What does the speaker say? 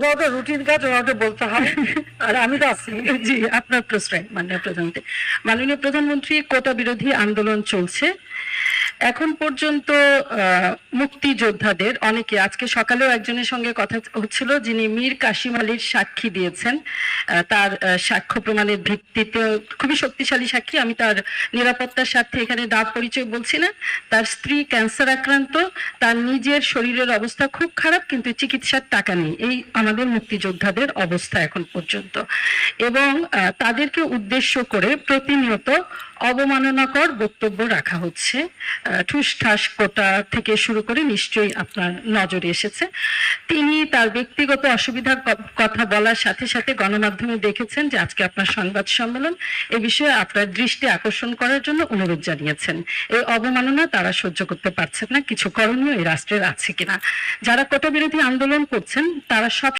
ওটা রুটিন কাজ, ওটা বলতে হয়। আর আমি তো আছি। জি, আপনার প্রশ্রয় মাননীয় প্রধানমন্ত্রী। মাননীয় প্রধানমন্ত্রী, কোটা বিরোধী আন্দোলন চলছে এখন পর্যন্ত। মুক্তিযোদ্ধাদের অনেকে, আজকে সকালেও একজনের সঙ্গে কথা হচ্ছিল যিনি মীর কাসিম আলীর সাক্ষী দিয়েছেন, তার সাক্ষ্য প্রমাণের ভিত্তিতে খুবই শক্তিশালী সাক্ষী। আমি তার নিরাপত্তার স্বার্থে এখানে নাম পরিচয় বলছি না। তার স্ত্রী ক্যান্সার আক্রান্ত, তার নিজের শরীরের অবস্থা খুব খারাপ, কিন্তু চিকিৎসার টাকা নেই। এই আমাদের মুক্তিযোদ্ধাদের অবস্থা এখন পর্যন্ত। এবং তাদেরকে উদ্দেশ্য করে প্রতিনিয়ত অবমাননাকর বক্তব্য রাখা হচ্ছে। ঠুসঠাস কোটা থেকে শুরু করে নিশ্চয়ই আপনার নজরে এসেছে। তিনি তার ব্যক্তিগত অসুবিধার কথা বলার সাথে সাথে গণমাধ্যমে দেখেছেন যে আজকে আপনার সংবাদ সম্মেলন এ বিষয়ে আপনার দৃষ্টি আকর্ষণ করার জন্য অনুরোধ জানিয়েছেন। এই অবমাননা তারা সহ্য করতে পারছেন না, কিছু করণীয় এই রাষ্ট্রের আছে কিনা। যারা কোটা বিরোধী আন্দোলন করছেন তারা সব